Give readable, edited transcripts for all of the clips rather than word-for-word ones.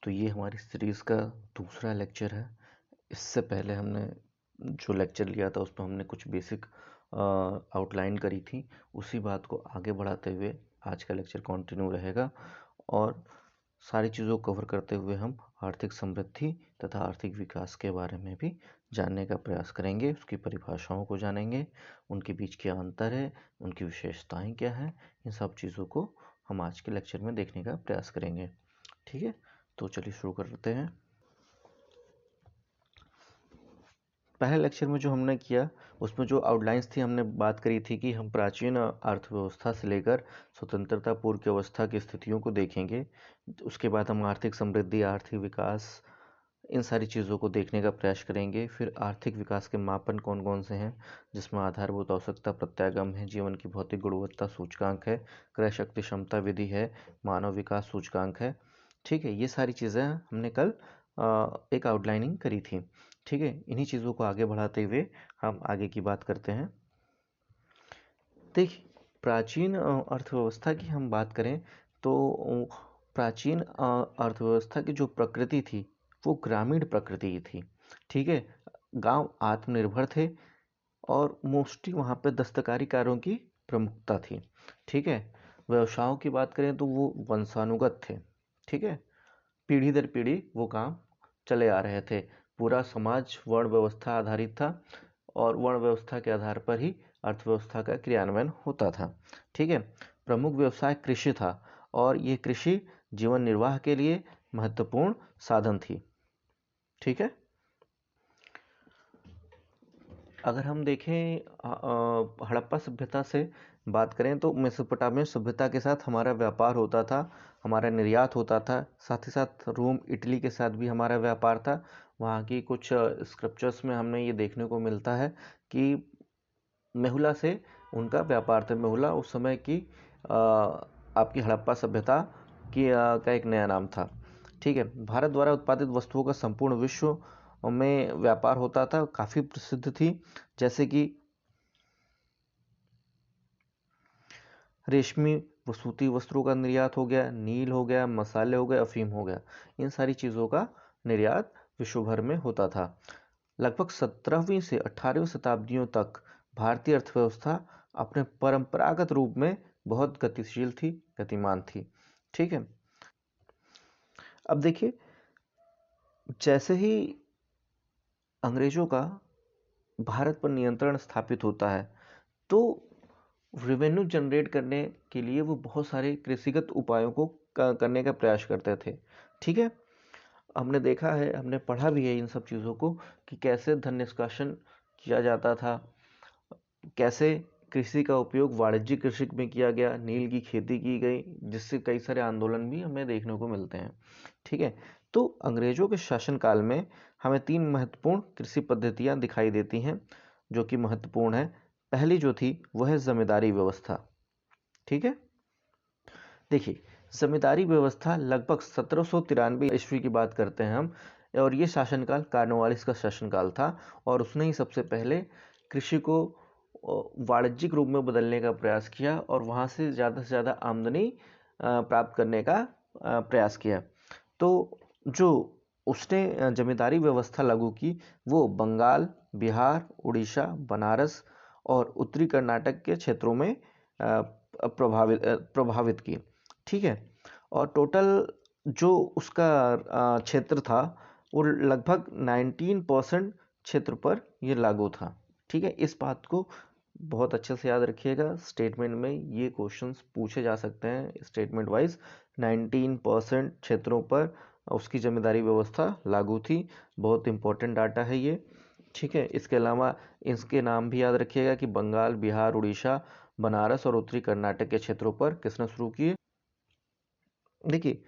तो ये हमारी सीरीज़ का दूसरा लेक्चर है। इससे पहले हमने जो लेक्चर लिया था उसमें हमने कुछ बेसिक आउटलाइन करी थी। उसी बात को आगे बढ़ाते हुए आज का लेक्चर कंटिन्यू रहेगा और सारी चीज़ों को कवर करते हुए हम आर्थिक समृद्धि तथा आर्थिक विकास के बारे में भी जानने का प्रयास करेंगे। उसकी परिभाषाओं को जानेंगे, उनके बीच क्या अंतर है, उनकी विशेषताएं क्या हैं, इन सब चीज़ों को हम आज के लेक्चर में देखने का प्रयास करेंगे। ठीक है, तो चलिए शुरू करते हैं। पहले लेक्चर में जो हमने किया उसमें जो आउटलाइंस थी, हमने बात करी थी कि हम प्राचीन अर्थव्यवस्था से लेकर स्वतंत्रता पूर्व की अवस्था की स्थितियों को देखेंगे। उसके बाद हम आर्थिक समृद्धि, आर्थिक विकास, इन सारी चीज़ों को देखने का प्रयास करेंगे। फिर आर्थिक विकास के मापन कौन कौन से हैं, जिसमें आधारभूत आवश्यकता प्रत्यागम है, जीवन की भौतिक गुणवत्ता सूचकांक है, क्रय शक्ति क्षमता विधि है, मानव विकास सूचकांक है। ठीक है, ये सारी चीज़ें हमने कल एक आउटलाइनिंग करी थी। ठीक है, इन्हीं चीज़ों को आगे बढ़ाते हुए हम आगे की बात करते हैं। देखिए, प्राचीन अर्थव्यवस्था की हम बात करें तो प्राचीन अर्थव्यवस्था की जो प्रकृति थी वो ग्रामीण प्रकृति की थी। ठीक है, गांव आत्मनिर्भर थे और मोस्टली वहाँ पे दस्तकारी कार्यों की प्रमुखता थी। ठीक है, व्यवसायों की बात करें तो वो वंशानुगत थे। ठीक है, पीढ़ी दर पीढ़ी वो काम चले आ रहे थे। पूरा समाज वर्ण व्यवस्था आधारित था और वर्ण व्यवस्था के आधार पर ही अर्थव्यवस्था का क्रियान्वयन होता था। ठीक है, प्रमुख व्यवसाय कृषि था और ये कृषि जीवन निर्वाह के लिए महत्वपूर्ण साधन थी। ठीक है, अगर हम देखें हड़प्पा सभ्यता से बात करें तो मेसोपोटामिया सभ्यता के साथ हमारा व्यापार होता था, हमारा निर्यात होता था। साथ ही साथ रोम इटली के साथ भी हमारा व्यापार था। वहाँ की कुछ स्क्रिप्चर्स में हमने ये देखने को मिलता है कि मेहुला से उनका व्यापार था। मेहुला उस समय की आपकी हड़प्पा सभ्यता की का एक नया नाम था। ठीक है, भारत द्वारा उत्पादित वस्तुओं का संपूर्ण विश्व में व्यापार होता था, काफ़ी प्रसिद्ध थी। जैसे कि रेशमी व सूती वस्त्रों का निर्यात हो गया, नील हो गया, मसाले हो गए, अफीम हो गया, इन सारी चीज़ों का निर्यात विश्व भर में होता था। लगभग 17वीं से 18वीं शताब्दियों तक भारतीय अर्थव्यवस्था अपने परंपरागत रूप में बहुत गतिशील थी, गतिमान थी। ठीक है, अब देखिए, जैसे ही अंग्रेजों का भारत पर नियंत्रण स्थापित होता है तो रेवेन्यू जनरेट करने के लिए वो बहुत सारे कृषिगत उपायों को करने का प्रयास करते थे। ठीक है, हमने देखा है, हमने पढ़ा भी है इन सब चीज़ों को कि कैसे धन निष्कासन किया जाता था, कैसे कृषि का उपयोग वाणिज्यिक कृषि में किया गया, नील की खेती की गई, जिससे कई सारे आंदोलन भी हमें देखने को मिलते हैं। ठीक है, तो अंग्रेजों के शासनकाल में हमें 3 महत्वपूर्ण कृषि पद्धतियां दिखाई देती हैं जो कि महत्वपूर्ण है। पहली जो थी वह है जमींदारी व्यवस्था। ठीक है, देखिए, जमींदारी व्यवस्था लगभग 1793 ईस्वी की बात करते हैं हम, और ये शासनकाल कार्नवालिस का शासनकाल था और उसने ही सबसे पहले कृषि को वाणिज्यिक रूप में बदलने का प्रयास किया और वहाँ से ज़्यादा आमदनी प्राप्त करने का प्रयास किया। तो जो उसने जमींदारी व्यवस्था लागू की वो बंगाल, बिहार, उड़ीसा, बनारस और उत्तरी कर्नाटक के क्षेत्रों में प्रभावित की। ठीक है, और टोटल जो उसका क्षेत्र था वो लगभग 19% क्षेत्र पर ये लागू था। ठीक है, इस बात को बहुत अच्छे से याद रखिएगा। स्टेटमेंट में ये क्वेश्चंस पूछे जा सकते हैं स्टेटमेंट वाइज। 19% क्षेत्रों पर उसकी जमींदारी व्यवस्था लागू थी। बहुत इंपॉर्टेंट डाटा है ये। ठीक है, इसके अलावा इसके नाम भी याद रखिएगा कि बंगाल, बिहार, उड़ीसा, बनारस और उत्तरी कर्नाटक के क्षेत्रों पर किसने शुरू किए। देखिए,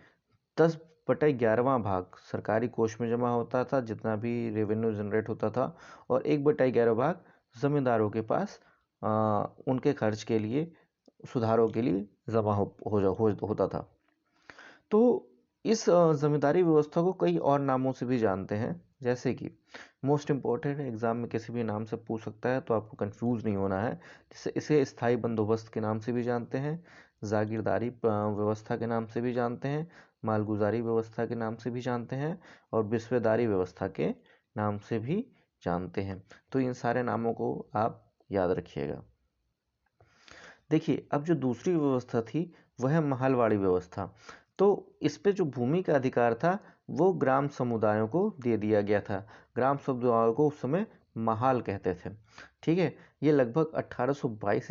10/11वां भाग सरकारी कोष में जमा होता था, जितना भी रेवेन्यू जनरेट होता था, और 1/11 भाग जमींदारों के पास उनके खर्च के लिए, सुधारों के लिए जमा होता था। तो इस जमींदारी व्यवस्था को कई और नामों से भी जानते हैं, जैसे कि मोस्ट इम्पोर्टेंट एग्जाम में किसी भी नाम से पूछ सकता है तो आपको कंफ्यूज नहीं होना है। जैसे इसे स्थायी बंदोबस्त के नाम से भी जानते हैं, जागीरदारी व्यवस्था के नाम से भी जानते हैं, मालगुजारी व्यवस्था के नाम से भी जानते हैं और बिस्वेदारी व्यवस्था के नाम से भी जानते हैं। तो इन सारे नामों को आप याद रखिएगा। देखिए, अब जो दूसरी व्यवस्था थी वह है महलवाड़ी व्यवस्था। तो इस पे जो भूमि का अधिकार था वो ग्राम समुदायों को दे दिया गया था। ग्राम समुदायों को उस समय महाल कहते थे। ठीक है, ये लगभग 1822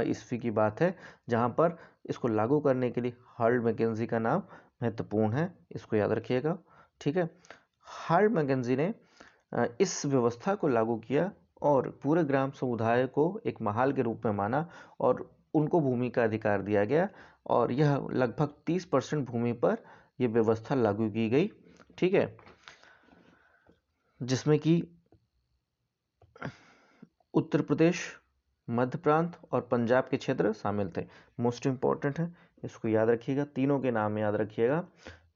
ईस्वी की बात है, जहाँ पर इसको लागू करने के लिए हार्ल्ड मैकेंजी का नाम महत्वपूर्ण है, इसको याद रखिएगा। ठीक है, हार्ल्ड मैकेंजी ने इस व्यवस्था को लागू किया और पूरे ग्राम समुदाय को एक महाल के रूप में माना और उनको भूमि का अधिकार दिया गया और यह लगभग 30% भूमि पर यह व्यवस्था लागू की गई। ठीक है, जिसमें कि उत्तर प्रदेश, मध्य प्रांत और पंजाब के क्षेत्र शामिल थे। मोस्ट इंपॉर्टेंट है, इसको याद रखिएगा, तीनों के नाम याद रखिएगा।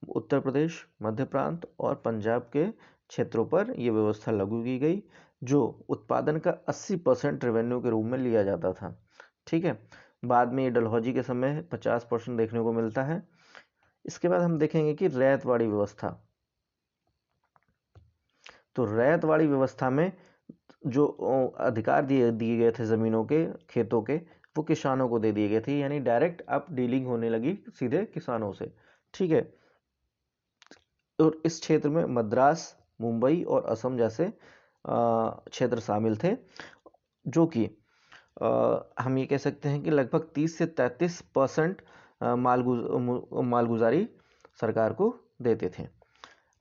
उत्तर प्रदेश, मध्य प्रांत और पंजाब के क्षेत्रों पर यह व्यवस्था लागू की गई, जो उत्पादन का 80% रेवेन्यू के रूप में लिया जाता था। ठीक है, बाद में ये डलहौजी के समय 50% देखने को मिलता है। इसके बाद हम देखेंगे कि रैयतवाड़ी व्यवस्था। तो रैयतवाड़ी व्यवस्था में जो अधिकार दिए गए थे जमीनों के, खेतों के, वो किसानों को दे दिए गए थे, यानी डायरेक्ट अब डीलिंग होने लगी सीधे किसानों से। ठीक है, और इस क्षेत्र में मद्रास, मुंबई और असम जैसे क्षेत्र शामिल थे, जो कि हम ये कह सकते हैं कि लगभग 30 से 33% मालगुजारी सरकार को देते थे।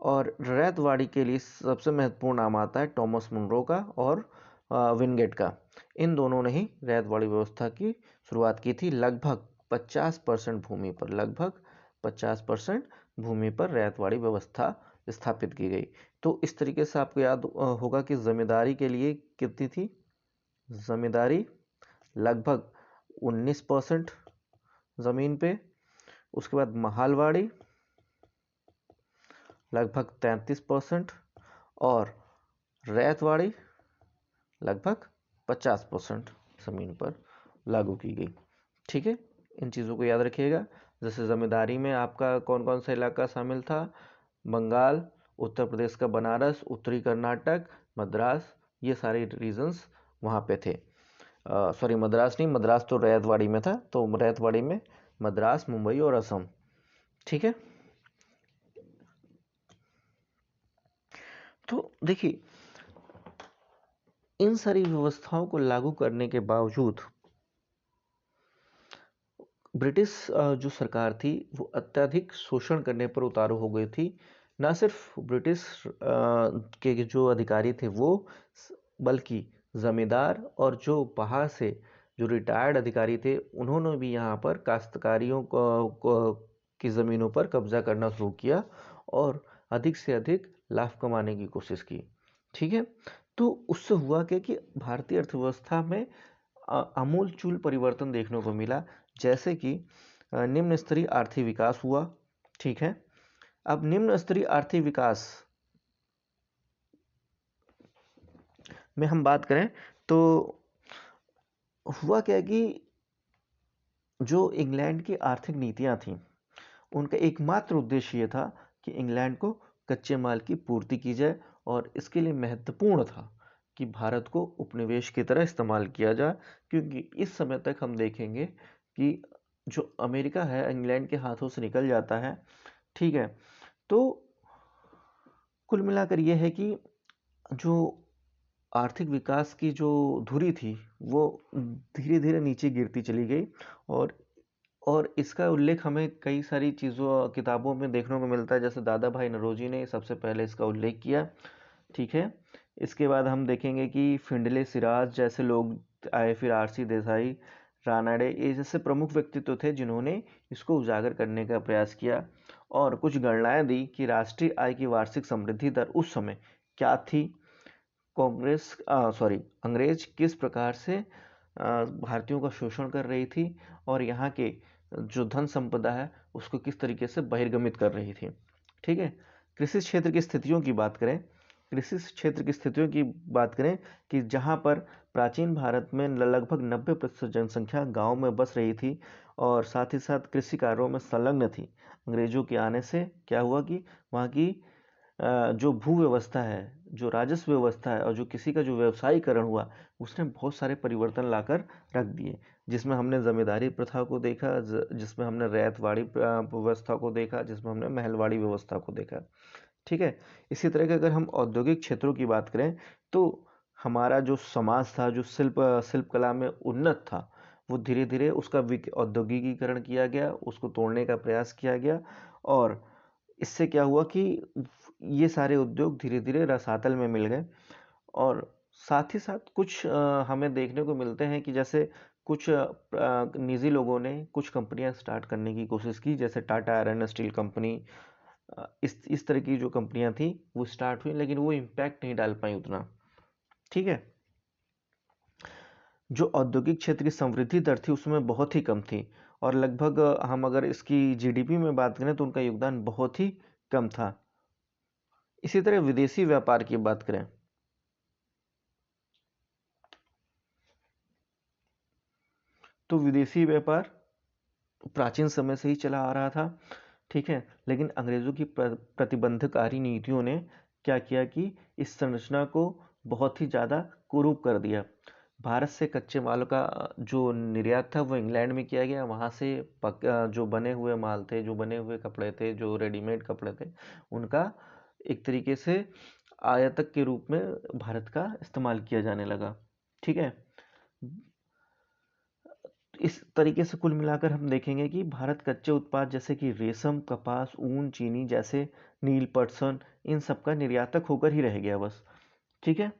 और रैयतवाड़ी के लिए सबसे महत्वपूर्ण नाम आता है टॉमस मुनरो का और विनगेट का। इन दोनों ने ही रैयतवाड़ी व्यवस्था की शुरुआत की थी। लगभग 50% भूमि पर, लगभग 50% भूमि पर रैयतवाड़ी व्यवस्था स्थापित की गई। तो इस तरीके से आपको याद होगा कि जमींदारी के लिए कितनी थी? जमींदारी लगभग 19% जमीन पे। उसके बाद महलवाड़ी लगभग 33% और रैयतवाड़ी लगभग 50% जमीन पर लागू की गई। ठीक है, इन चीज़ों को याद रखिएगा। जैसे जमींदारी में आपका कौन कौन सा इलाका शामिल था? बंगाल, उत्तर प्रदेश का बनारस, उत्तरी कर्नाटक, मद्रास, ये सारे रीजन्स वहाँ पे थे। सॉरी, मद्रास नहीं, मद्रास तो रैयतवाड़ी में था, तो रैयतवाड़ी में मद्रास, मुंबई और असम। ठीक है, तो देखिए, इन सारी व्यवस्थाओं को लागू करने के बावजूद ब्रिटिश जो सरकार थी वो अत्यधिक शोषण करने पर उतारू हो गई थी। न सिर्फ ब्रिटिश के जो अधिकारी थे वो, बल्कि जमींदार और जो बाहर से जो रिटायर्ड अधिकारी थे उन्होंने भी यहाँ पर काश्तकारियों की ज़मीनों पर कब्जा करना शुरू किया और अधिक से अधिक लाभ कमाने की कोशिश की। ठीक है, तो उससे हुआ क्या कि भारतीय अर्थव्यवस्था में आमूलचूल परिवर्तन देखने को मिला। जैसे कि निम्न स्तरीय आर्थिक विकास हुआ। ठीक है, अब निम्न स्तरीय आर्थिक विकास में हम बात करें तो हुआ क्या कि जो इंग्लैंड की आर्थिक नीतियां थीं उनका एकमात्र उद्देश्य ये था कि इंग्लैंड को कच्चे माल की पूर्ति की जाए और इसके लिए महत्वपूर्ण था कि भारत को उपनिवेश की तरह इस्तेमाल किया जाए, क्योंकि इस समय तक हम देखेंगे कि जो अमेरिका है इंग्लैंड के हाथों से निकल जाता है। ठीक है, तो कुल मिलाकर यह है कि जो आर्थिक विकास की जो धुरी थी वो धीरे धीरे नीचे गिरती चली गई और इसका उल्लेख हमें कई सारी चीज़ों किताबों में देखने को मिलता है। जैसे दादा भाई नौरोजी ने सबसे पहले इसका उल्लेख किया। ठीक है, इसके बाद हम देखेंगे कि फिंडले सिराज जैसे लोग आए, फिर आरसी देसाई, रानाडे, ये जैसे प्रमुख व्यक्तित्व थे जिन्होंने इसको उजागर करने का प्रयास किया और कुछ गणनाएं दी कि राष्ट्रीय आय की वार्षिक समृद्धि दर उस समय क्या थी, अंग्रेज किस प्रकार से भारतीयों का शोषण कर रही थी और यहाँ के जो धन संपदा है उसको किस तरीके से बहिर्गमित कर रही थी। ठीक है, कृषि क्षेत्र की स्थितियों की बात करें कृषि क्षेत्र की स्थितियों की बात करें कि जहां पर प्राचीन भारत में लगभग 90% जनसंख्या गांव में बस रही थी और साथ ही साथ कृषि कार्यों में संलग्न थी। अंग्रेजों के आने से क्या हुआ कि वहाँ की जो भू व्यवस्था है, जो राजस्व व्यवस्था है और जो किसी का जो व्यवसायीकरण हुआ, उसने बहुत सारे परिवर्तन लाकर रख दिए, जिसमें हमने जमींदारी प्रथा को देखा, जिसमें हमने रैयतवाड़ी व्यवस्था को देखा, जिसमें हमने महलवाड़ी व्यवस्था को देखा। ठीक है। इसी तरह के अगर हम औद्योगिक क्षेत्रों की बात करें तो हमारा जो समाज था, जो शिल्प कला में उन्नत था, वो धीरे धीरे उसका औद्योगिकीकरण किया गया, उसको तोड़ने का प्रयास किया गया। और इससे क्या हुआ कि ये सारे उद्योग धीरे धीरे रसातल में मिल गए। और साथ ही साथ कुछ हमें देखने को मिलते हैं कि जैसे कुछ निजी लोगों ने कुछ कंपनियां स्टार्ट करने की कोशिश की, जैसे टाटा आयरन स्टील कंपनी। इस तरह की जो कंपनियां थी वो स्टार्ट हुई, लेकिन वो इम्पैक्ट नहीं डाल पाई उतना। ठीक है। जो औद्योगिक क्षेत्र की समृद्धि दर थी उसमें बहुत ही कम थी, और लगभग हम अगर इसकी जीडीपी में बात करें तो उनका योगदान बहुत ही कम था। इसी तरह विदेशी व्यापार की बात करें तो विदेशी व्यापार प्राचीन समय से ही चला आ रहा था। ठीक है। लेकिन अंग्रेजों की प्रतिबंधकारी नीतियों ने क्या किया कि इस संरचना को बहुत ही ज़्यादा कुरूप कर दिया। भारत से कच्चे मालों का जो निर्यात था वो इंग्लैंड में किया गया। वहाँ से जो बने हुए माल थे, जो बने हुए कपड़े थे, जो रेडीमेड कपड़े थे, उनका एक तरीके से आयातक के रूप में भारत का इस्तेमाल किया जाने लगा। ठीक है। इस तरीके से कुल मिलाकर हम देखेंगे कि भारत कच्चे उत्पाद जैसे कि रेशम, कपास, ऊन, चीनी जैसे नील, पटसन, इन सब का निर्यातक होकर ही रह गया बस। ठीक है।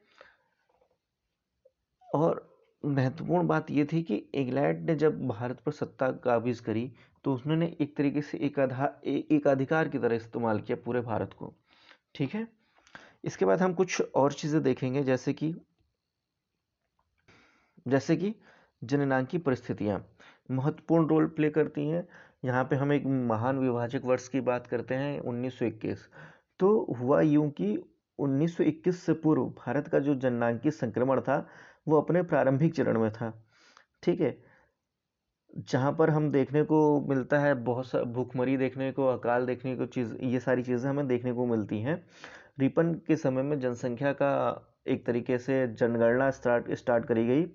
और महत्वपूर्ण बात यह थी कि इंग्लैंड ने जब भारत पर सत्ता काबिज करी तो उसने एक तरीके से एक अधिकार की तरह इस्तेमाल किया पूरे भारत को। ठीक है। इसके बाद हम कुछ और चीजें देखेंगे, जैसे कि जननांग की परिस्थितियां महत्वपूर्ण रोल प्ले करती हैं। यहाँ पे हम एक महान विभाजक वर्ष की बात करते हैं 1921। तो हुआ यूं कि 1921 से पूर्व भारत का जो जननांगी संक्रमण था वो अपने प्रारंभिक चरण में था। ठीक है। जहाँ पर हम देखने को मिलता है बहुत सा भूखमरी देखने को, अकाल देखने को, ये सारी चीज़ें हमें देखने को मिलती हैं। रिपन के समय में जनसंख्या का एक तरीके से जनगणना स्टार्ट करी गई।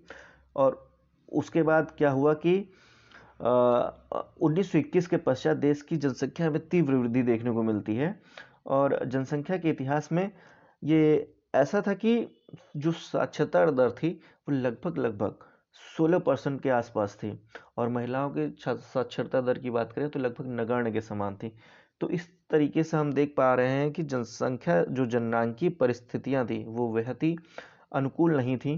और उसके बाद क्या हुआ कि 1921 के पश्चात देश की जनसंख्या में तीव्र वृद्धि देखने को मिलती है। और जनसंख्या के इतिहास में ये ऐसा था कि जो साक्षरता दर थी वो लगभग लगभग 16% के आसपास थी, और महिलाओं के साक्षरता दर की बात करें तो लगभग नगण्य के समान थी। तो इस तरीके से हम देख पा रहे हैं कि जनसंख्या जो जननांगी परिस्थितियां थी वो बेहद ही अनुकूल नहीं थी।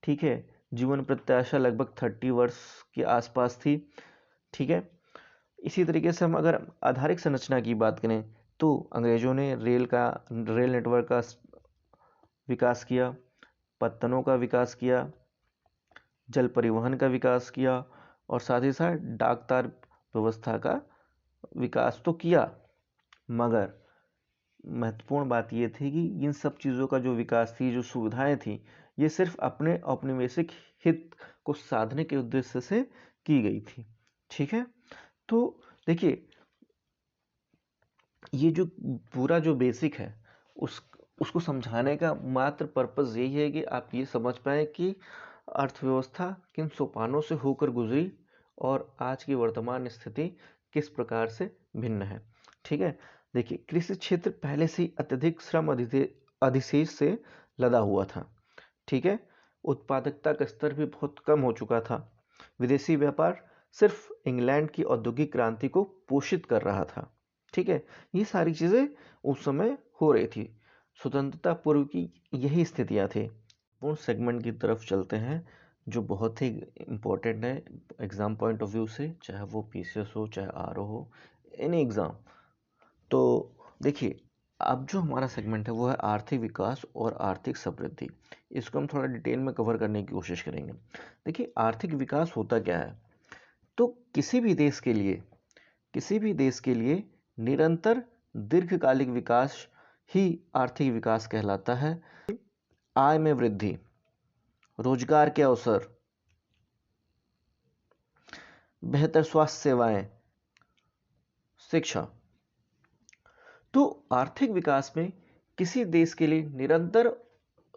ठीक है। जीवन प्रत्याशा लगभग 30 वर्ष के आसपास थी। ठीक है। इसी तरीके से हम अगर आधारिक संरचना की बात करें तो अंग्रेजों ने रेल नेटवर्क का विकास किया, पत्तनों का विकास किया, जल परिवहन का विकास किया, और साथ ही साथ डाक तार व्यवस्था का विकास तो किया। मगर महत्वपूर्ण बात यह थी कि इन सब चीज़ों का जो विकास थी, जो सुविधाएं थी, ये सिर्फ अपने औपनिवेशिक हित को साधने के उद्देश्य से की गई थी। ठीक है। तो देखिए, ये जो पूरा जो बेसिक है उसको समझाने का मात्र पर्पस यही है कि आप ये समझ पाए कि अर्थव्यवस्था किन सोपानों से होकर गुजरी और आज की वर्तमान स्थिति किस प्रकार से भिन्न है। ठीक है। देखिए, कृषि क्षेत्र पहले से ही अत्यधिक श्रम अधिशेष से लदा हुआ था। ठीक है। उत्पादकता का स्तर भी बहुत कम हो चुका था। विदेशी व्यापार सिर्फ इंग्लैंड की औद्योगिक क्रांति को पोषित कर रहा था। ठीक है। ये सारी चीजें उस समय हो रही थी। स्वतंत्रता पूर्व की यही स्थितियां थी। पूर्ण सेगमेंट की तरफ चलते हैं जो बहुत ही इम्पोर्टेंट है एग्जाम पॉइंट ऑफ व्यू से, चाहे वो पीसीएस हो, चाहे आरओ हो, एनी एग्जाम। तो देखिए, अब जो हमारा सेगमेंट है वो है आर्थिक विकास और आर्थिक समृद्धि। इसको हम थोड़ा डिटेल में कवर करने की कोशिश करेंगे। देखिए, आर्थिक विकास होता क्या है? तो किसी भी देश के लिए निरंतर दीर्घकालिक विकास ही आर्थिक विकास कहलाता है। आय में वृद्धि, रोजगार के अवसर, बेहतर स्वास्थ्य सेवाएं, शिक्षा। तो आर्थिक विकास में किसी देश के लिए निरंतर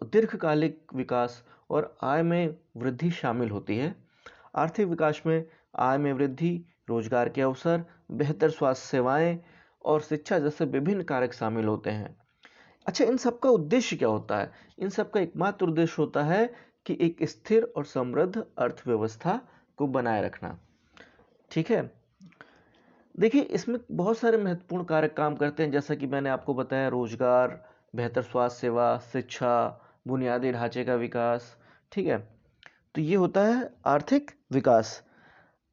दीर्घकालिक विकास और आय में वृद्धि शामिल होती है। आर्थिक विकास में आय में वृद्धि, रोजगार के अवसर, बेहतर स्वास्थ्य सेवाएं और शिक्षा जैसे विभिन्न कारक शामिल होते हैं। अच्छा, इन सब का उद्देश्य क्या होता है? इन सब का एकमात्र उद्देश्य होता है कि एक स्थिर और समृद्ध अर्थव्यवस्था को बनाए रखना। ठीक है, देखिए इसमें बहुत सारे महत्वपूर्ण कारक काम करते हैं, जैसा कि मैंने आपको बताया, रोजगार, बेहतर स्वास्थ्य सेवा, शिक्षा, बुनियादी ढांचे का विकास। ठीक है, तो ये होता है आर्थिक विकास।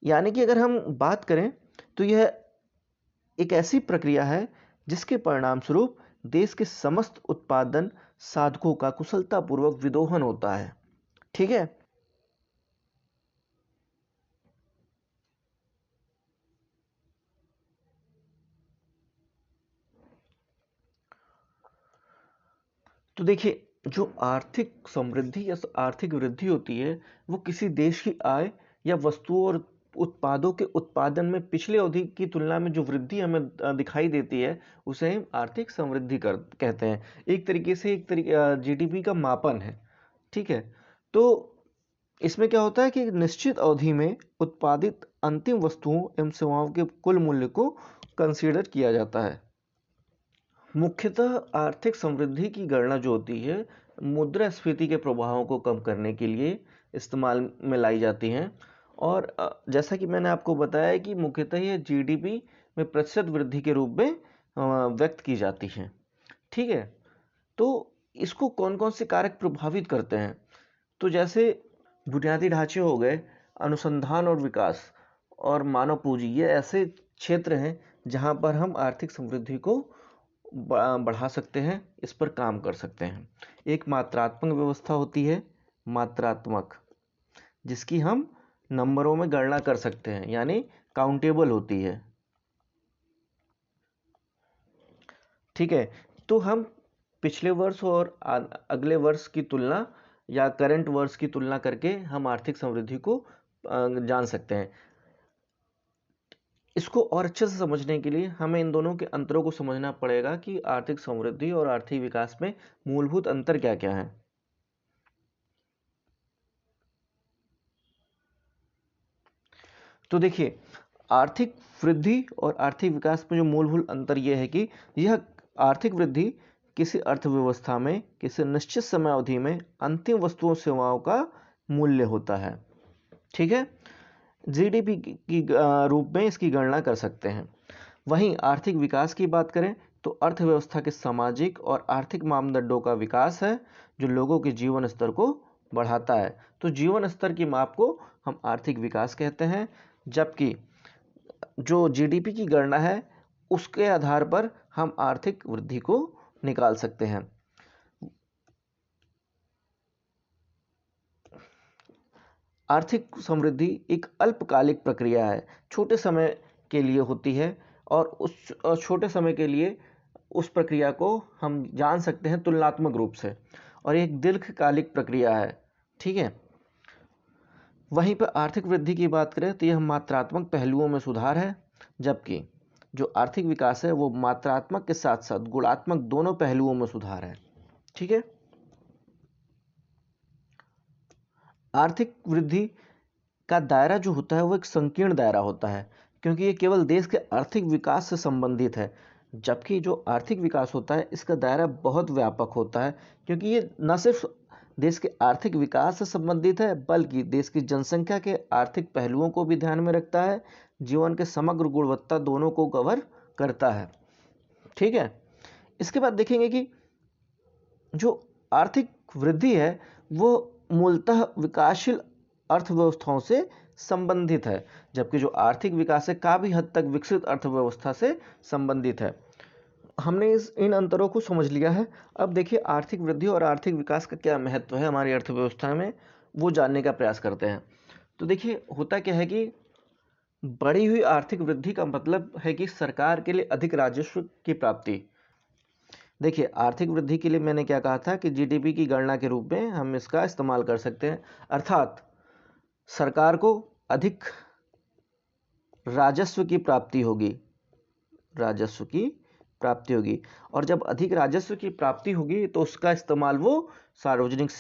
यानी कि अगर हम बात करें तो यह एक ऐसी प्रक्रिया है जिसके परिणाम स्वरूप देश के समस्त उत्पादन साधकों का कुशलतापूर्वक विदोहन होता है। ठीक है, तो देखिए जो आर्थिक समृद्धि या आर्थिक वृद्धि होती है वो किसी देश की आय या वस्तुओं और उत्पादों के उत्पादन में पिछले अवधि की तुलना में जो वृद्धि हमें दिखाई देती है उसे हम आर्थिक समृद्धि कर कहते हैं। एक तरीके से जीडीपी का मापन है। ठीक है, तो इसमें क्या होता है कि निश्चित अवधि में उत्पादित अंतिम वस्तुओं एवं सेवाओं के कुल मूल्य को कंसीडर किया जाता है। मुख्यतः आर्थिक समृद्धि की गणना जो होती है मुद्रास्फीति के प्रभावों को कम करने के लिए इस्तेमाल में लाई जाती हैं। और जैसा कि मैंने आपको बताया कि मुख्यतः ये जीडीपी में प्रतिशत वृद्धि के रूप में व्यक्त की जाती है। ठीक है, तो इसको कौन कौन से कारक प्रभावित करते हैं? तो जैसे बुनियादी ढांचे हो गए, अनुसंधान और विकास और मानव पूंजी, ये ऐसे क्षेत्र हैं जहां पर हम आर्थिक समृद्धि को बढ़ा सकते हैं, इस पर काम कर सकते हैं। एक मात्रात्मक व्यवस्था होती है, मात्रात्मक, जिसकी हम नंबरों में गणना कर सकते हैं, यानी काउंटेबल होती है। ठीक है, तो हम पिछले वर्ष और अगले वर्ष की तुलना या करंट वर्ष की तुलना करके हम आर्थिक समृद्धि को जान सकते हैं। इसको और अच्छे से समझने के लिए हमें इन दोनों के अंतरों को समझना पड़ेगा कि आर्थिक समृद्धि और आर्थिक विकास में मूलभूत अंतर क्या क्या है। तो देखिए, आर्थिक वृद्धि और आर्थिक विकास में जो मूलभूत अंतर यह है कि यह आर्थिक वृद्धि किसी अर्थव्यवस्था में किसी निश्चित समय अवधि में अंतिम वस्तुओं सेवाओं का मूल्य होता है। ठीक है, जीडीपी की रूप में इसकी गणना कर सकते हैं। वहीं आर्थिक विकास की बात करें तो अर्थव्यवस्था के सामाजिक और आर्थिक मापदंडों का विकास है जो लोगों के जीवन स्तर को बढ़ाता है। तो जीवन स्तर की माप को हम आर्थिक विकास कहते हैं, जबकि जो जीडीपी की गणना है उसके आधार पर हम आर्थिक वृद्धि को निकाल सकते हैं। आर्थिक समृद्धि एक अल्पकालिक प्रक्रिया है, छोटे समय के लिए होती है और उस छोटे समय के लिए उस प्रक्रिया को हम जान सकते हैं तुलनात्मक रूप से, और एक दीर्घकालिक प्रक्रिया है। ठीक है, वहीं पर आर्थिक वृद्धि की बात करें तो यह मात्रात्मक पहलुओं में सुधार है, जबकि जो आर्थिक विकास है वो मात्रात्मक के साथ साथ गुणात्मक दोनों पहलुओं में सुधार है। ठीक है, आर्थिक वृद्धि का दायरा जो होता है वो एक संकीर्ण दायरा होता है, क्योंकि ये केवल देश के आर्थिक विकास से संबंधित है, जबकि जो आर्थिक विकास होता है इसका दायरा बहुत व्यापक होता है, क्योंकि ये न सिर्फ देश के आर्थिक विकास से संबंधित है बल्कि देश की जनसंख्या के आर्थिक पहलुओं को भी ध्यान में रखता है, जीवन के समग्र गुणवत्ता दोनों को कवर करता है। ठीक है, इसके बाद देखेंगे कि जो आर्थिक वृद्धि है वो मूलतः विकासशील अर्थव्यवस्थाओं से संबंधित है, जबकि जो आर्थिक विकास है काफी हद तक विकसित अर्थव्यवस्था से संबंधित है। हमने इन अंतरों को समझ लिया है। अब देखिए आर्थिक वृद्धि और आर्थिक विकास का क्या महत्व है हमारी अर्थव्यवस्था में, वो जानने का प्रयास करते हैं। तो देखिए होता क्या है कि बढ़ी हुई आर्थिक वृद्धि का मतलब है कि सरकार के लिए अधिक राजस्व की प्राप्ति। देखिए, आर्थिक वृद्धि के लिए मैंने क्या कहा था कि जीडीपी की गणना के रूप में हम इसका इस्तेमाल कर सकते हैं, अर्थात सरकार को अधिक राजस्व की प्राप्ति होगी, राजस्व की प्राप्ति होगी। और जब अधिक राजस्व की प्राप्ति होगी तो उसका इस्तेमाल वो सार्वजनिक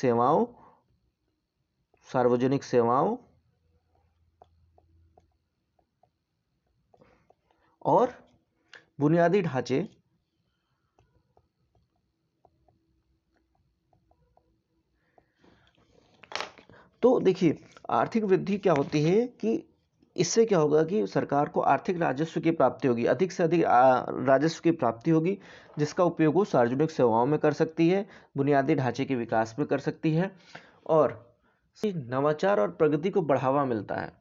सेवाओं और बुनियादी ढांचे तो देखिए, आर्थिक वृद्धि क्या होती है कि इससे क्या होगा कि सरकार को आर्थिक राजस्व की प्राप्ति होगी, अधिक से अधिक राजस्व की प्राप्ति होगी, जिसका उपयोग वो सार्वजनिक सेवाओं में कर सकती है, बुनियादी ढांचे के विकास में कर सकती है और नवाचार और प्रगति को बढ़ावा मिलता है।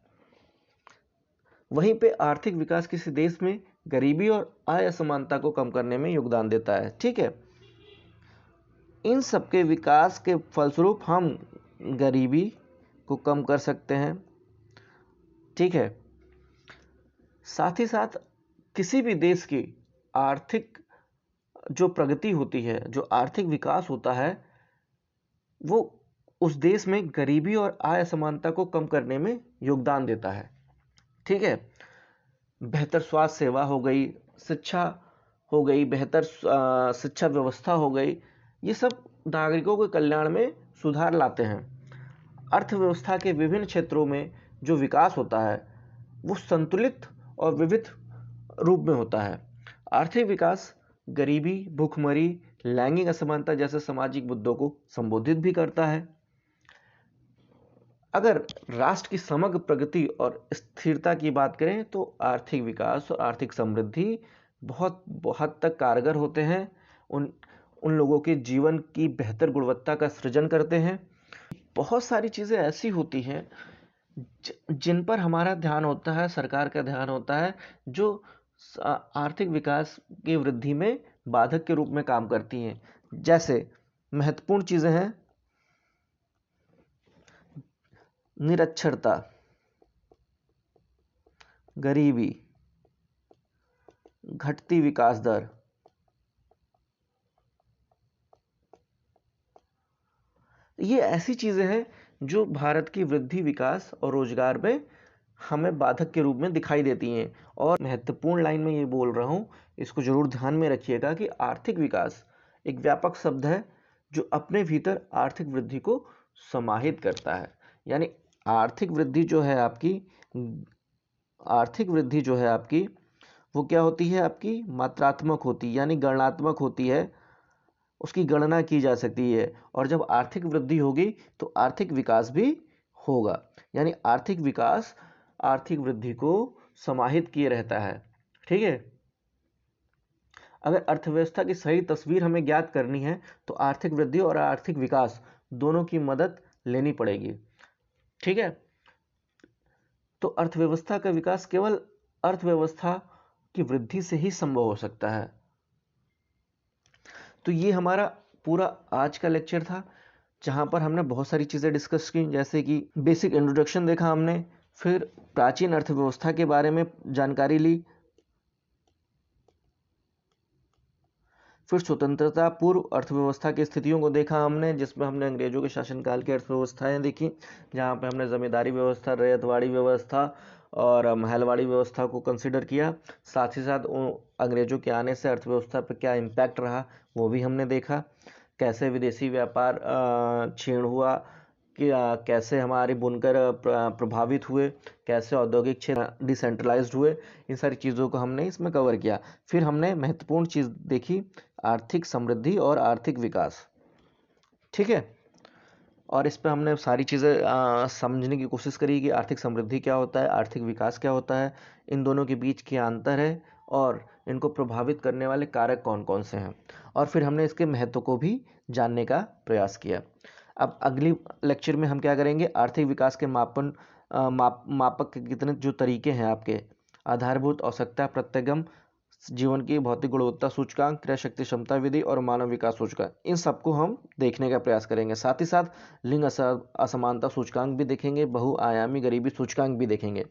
वहीं पे आर्थिक विकास किसी देश में गरीबी और आय असमानता को कम करने में योगदान देता है। ठीक है, इन सबके विकास के फलस्वरूप हम गरीबी को कम कर सकते हैं। ठीक है, साथ ही साथ किसी भी देश की आर्थिक जो प्रगति होती है, जो आर्थिक विकास होता है, वो उस देश में गरीबी और आय असमानता को कम करने में योगदान देता है। ठीक है, बेहतर स्वास्थ्य सेवा हो गई, शिक्षा हो गई, बेहतर शिक्षा व्यवस्था हो गई, ये सब नागरिकों के कल्याण में सुधार लाते हैं। अर्थव्यवस्था के विभिन्न क्षेत्रों में जो विकास होता है वो संतुलित और विविध रूप में होता है। आर्थिक विकास गरीबी, भूखमरी, लैंगिक असमानता जैसे सामाजिक मुद्दों को संबोधित भी करता है। अगर राष्ट्र की समग्र प्रगति और स्थिरता की बात करें तो आर्थिक विकास और आर्थिक समृद्धि बहुत हद तक कारगर होते हैं, उन लोगों के जीवन की बेहतर गुणवत्ता का सृजन करते हैं। बहुत सारी चीज़ें ऐसी होती हैं जिन पर हमारा ध्यान होता है, सरकार का ध्यान होता है, जो आर्थिक विकास की वृद्धि में बाधक के रूप में काम करती हैं। जैसे महत्वपूर्ण चीज़ें हैं निरक्षरता, गरीबी, घटती विकास दर, ये ऐसी चीज़ें हैं जो भारत की वृद्धि, विकास और रोजगार में हमें बाधक के रूप में दिखाई देती हैं। और महत्वपूर्ण लाइन में ये बोल रहा हूँ, इसको जरूर ध्यान में रखिएगा कि आर्थिक विकास एक व्यापक शब्द है जो अपने भीतर आर्थिक वृद्धि को समाहित करता है। यानी आर्थिक वृद्धि जो है आपकी वो क्या होती है, आपकी मात्रात्मक होती है, यानी गणनात्मक होती है, उसकी गणना की जा सकती है। और जब आर्थिक वृद्धि होगी तो आर्थिक विकास भी होगा, यानी आर्थिक विकास आर्थिक वृद्धि को समाहित किए रहता है। ठीक है, अगर अर्थव्यवस्था की सही तस्वीर हमें ज्ञात करनी है तो आर्थिक वृद्धि और आर्थिक विकास दोनों की मदद लेनी पड़ेगी। ठीक है, तो अर्थव्यवस्था का विकास केवल अर्थव्यवस्था की वृद्धि से ही संभव हो सकता है। तो ये हमारा पूरा आज का लेक्चर था, जहाँ पर हमने बहुत सारी चीज़ें डिस्कस की, जैसे कि बेसिक इंट्रोडक्शन देखा हमने, फिर प्राचीन अर्थव्यवस्था के बारे में जानकारी ली, फिर स्वतंत्रता पूर्व अर्थव्यवस्था की स्थितियों को देखा हमने, जिसमें हमने अंग्रेजों के शासनकाल की अर्थव्यवस्थाएं देखी, जहाँ पे हमने जमींदारी व्यवस्था, रैयतवाड़ी व्यवस्था और महलवाड़ी व्यवस्था को कंसिडर किया। साथ ही साथ अंग्रेजों के आने से अर्थव्यवस्था पर क्या इम्पैक्ट रहा वो भी हमने देखा, कैसे विदेशी व्यापार क्षीण हुआ, कि कैसे हमारे बुनकर प्रभावित हुए, कैसे औद्योगिक क्षेत्र डिसेंट्रलाइज्ड हुए, इन सारी चीज़ों को हमने इसमें कवर किया। फिर हमने महत्वपूर्ण चीज़ देखी, आर्थिक समृद्धि और आर्थिक विकास। ठीक है, और इस पर हमने सारी चीज़ें समझने की कोशिश करी कि आर्थिक समृद्धि क्या होता है, आर्थिक विकास क्या होता है, इन दोनों के बीच क्या अंतर है और इनको प्रभावित करने वाले कारक कौन कौन से हैं, और फिर हमने इसके महत्व को भी जानने का प्रयास किया। अब अगली लेक्चर में हम क्या करेंगे, आर्थिक विकास के मापक के कितने जो तरीके हैं आपके, आधारभूत आवश्यकता, प्रत्यगम, जीवन की भौतिक गुणवत्ता सूचकांक, क्रय शक्ति क्षमता विधि और मानव विकास सूचकांक, इन सबको हम देखने का प्रयास करेंगे। साथ ही साथ लिंग असमानता सूचकांक भी देखेंगे, बहुआयामी गरीबी सूचकांक भी देखेंगे,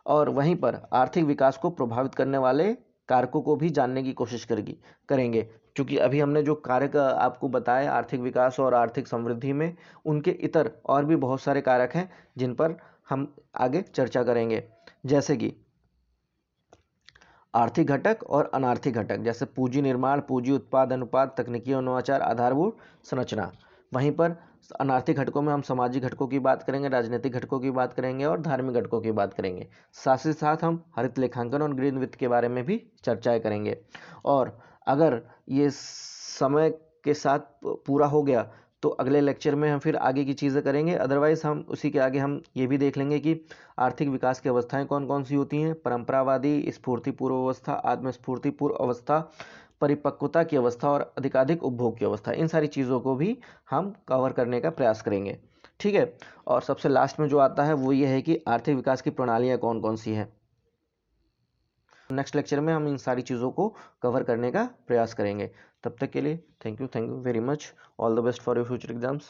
और वहीं पर आर्थिक विकास को प्रभावित करने वाले कारकों को भी जानने की कोशिश करेंगे, क्योंकि अभी हमने जो कारक आपको बताए आर्थिक विकास और आर्थिक समृद्धि में, उनके इतर और भी बहुत सारे कारक हैं जिन पर हम आगे चर्चा करेंगे, जैसे कि आर्थिक घटक और अनार्थिक घटक, जैसे पूंजी निर्माण, पूंजी उत्पाद अनुपात, तकनीकी नवाचार, आधारभूत संरचना। वहीं पर अनार्थिक घटकों में हम सामाजिक घटकों की बात करेंगे, राजनीतिक घटकों की बात करेंगे और धार्मिक घटकों की बात करेंगे। साथ ही साथ हम हरित लेखांकन और ग्रीन वित्त के बारे में भी चर्चाएं करेंगे। और अगर ये समय के साथ पूरा हो गया तो अगले लेक्चर में हम फिर आगे की चीज़ें करेंगे। अदरवाइज हम उसी के आगे हम ये भी देख लेंगे कि आर्थिक विकास की अवस्थाएं कौन कौन सी होती हैं, परंपरावादी, स्फूर्तिपूर्व अवस्था, आत्मस्फूर्तिपूर्व अवस्था, परिपक्वता की अवस्था और अधिकाधिक उपभोग की अवस्था। इन सारी चीज़ों को भी हम कवर करने का प्रयास करेंगे। ठीक है। और सबसे लास्ट में जो आता है वो ये है कि आर्थिक विकास की प्रणालियाँ कौन कौन सी हैं। नेक्स्ट लेक्चर में हम इन सारी चीज़ों को कवर करने का प्रयास करेंगे। तब तक के लिए thank you very much. All the best for your future exams.